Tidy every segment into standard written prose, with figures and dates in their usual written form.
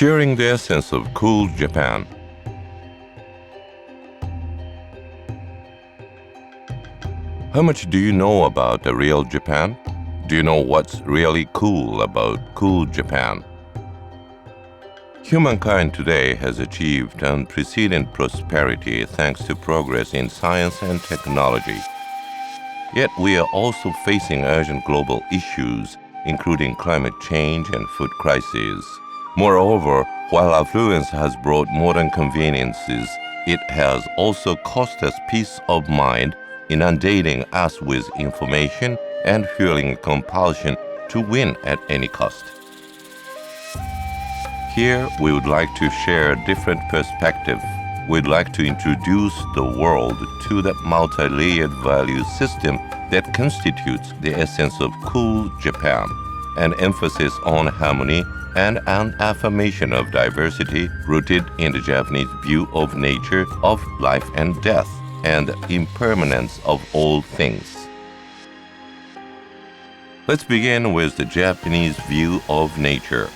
Sharing the essence of cool Japan. How much do you know about the real Japan? Do you know what's really cool about cool Japan? Humankind today has achieved unprecedented prosperity thanks to progress in science and technology. Yet we are also facing urgent global issues, including climate change and food crises. Moreover, while affluence has brought modern conveniences, it has also cost us peace of mind, inundating us with information and fueling a compulsion to win at any cost. Here, we would like to share a different perspective. We'd like to introduce the world to the multi-layered value system that constitutes the essence of cool Japan, an emphasis on harmony and an affirmation of diversity rooted in the Japanese view of nature, of life and death, and the impermanence of all things. Let's begin with the Japanese view of nature.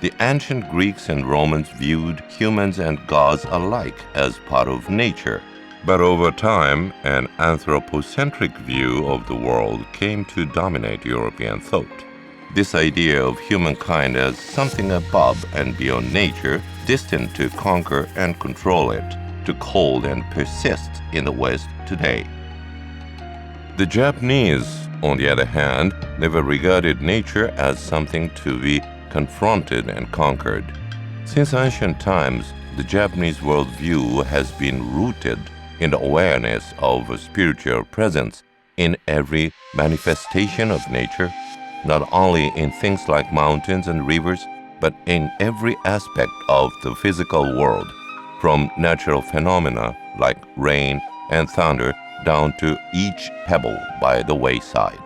The ancient Greeks and Romans viewed humans and gods alike as part of nature. But over time, an anthropocentric view of the world came to dominate European thought. This idea of humankind as something above and beyond nature, destined to conquer and control it, took hold and persists in the West today. The Japanese, on the other hand, never regarded nature as something to be confronted and conquered. Since ancient times, the Japanese worldview has been rooted in the awareness of a spiritual presence in every manifestation of nature, not only in things like mountains and rivers, but in every aspect of the physical world, from natural phenomena like rain and thunder down to each pebble by the wayside.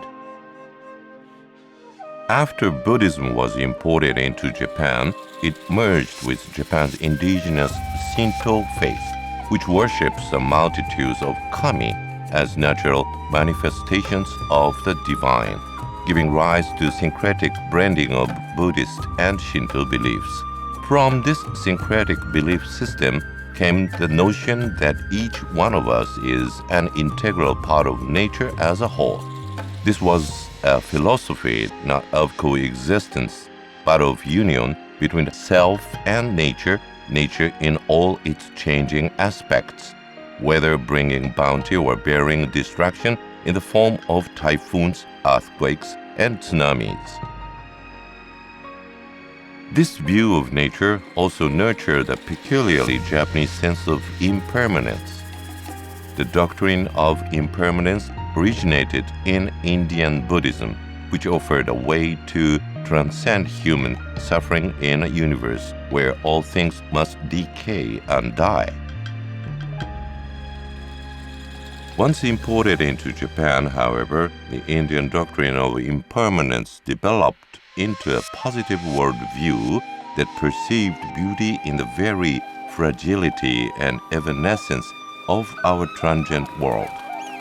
After Buddhism was imported into Japan, it merged with Japan's indigenous Shinto faith, which worships the multitudes of kami as natural manifestations of the divine, giving rise to syncretic blending of Buddhist and Shinto beliefs. From this syncretic belief system came the notion that each one of us is an integral part of nature as a whole. This was a philosophy not of coexistence, but of union between self and nature, nature in all its changing aspects, whether bringing bounty or bearing destruction in the form of typhoons, earthquakes, and tsunamis. This view of nature also nurtured a peculiarly Japanese sense of impermanence. The doctrine of impermanence originated in Indian Buddhism, which offered a way to transcend human suffering in a universe where all things must decay and die. Once imported into Japan, however, the Indian doctrine of impermanence developed into a positive worldview that perceived beauty in the very fragility and evanescence of our transient world.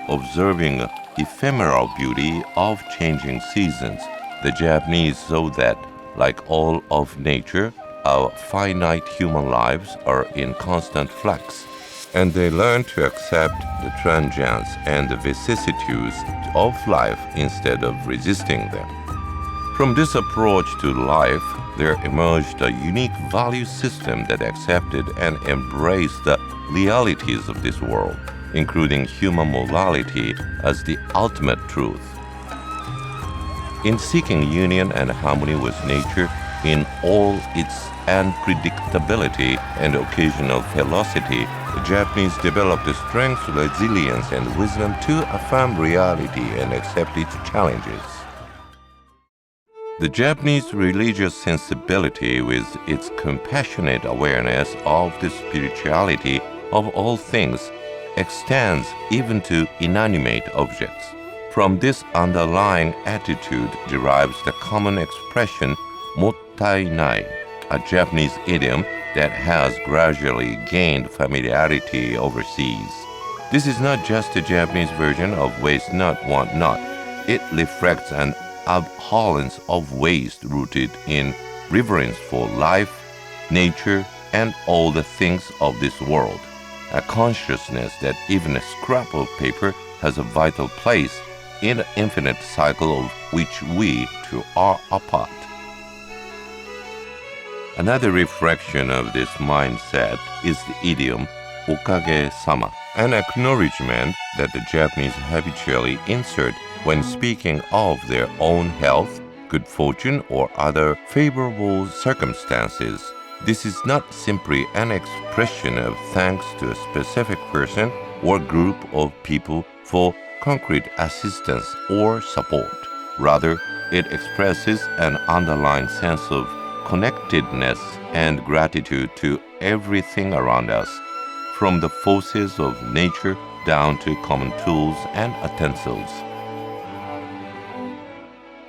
Observing ephemeral beauty of changing seasons, the Japanese saw that, like all of nature, our finite human lives are in constant flux, and they learned to accept the transience and the vicissitudes of life instead of resisting them. From this approach to life, there emerged a unique value system that accepted and embraced the realities of this world, including human morality as the ultimate truth. In seeking union and harmony with nature in all its unpredictability and occasional velocity, the Japanese developed the strength, resilience, and wisdom to affirm reality and accept its challenges. The Japanese religious sensibility, with its compassionate awareness of the spirituality of all things, extends even to inanimate objects. From this underlying attitude derives the common expression mottai nai, a Japanese idiom that has gradually gained familiarity overseas. This is not just a Japanese version of waste not, want not. It reflects an abhorrence of waste rooted in reverence for life, nature, and all the things of this world. A consciousness that even a scrap of paper has a vital place in the infinite cycle of which we two are a part. Another reflection of this mindset is the idiom okage-sama, an acknowledgement that the Japanese habitually insert when speaking of their own health, good fortune, or other favorable circumstances. This is not simply an expression of thanks to a specific person or group of people for concrete assistance or support. Rather, it expresses an underlying sense of connectedness and gratitude to everything around us, from the forces of nature down to common tools and utensils.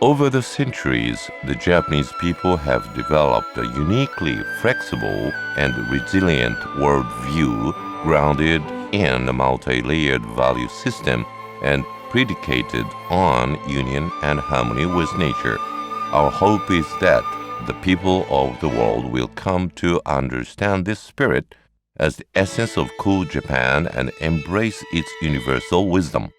Over the centuries, the Japanese people have developed a uniquely flexible and resilient worldview grounded in a multi-layered value system and predicated on union and harmony with nature. Our hope is that the people of the world will come to understand this spirit as the essence of cool Japan and embrace its universal wisdom.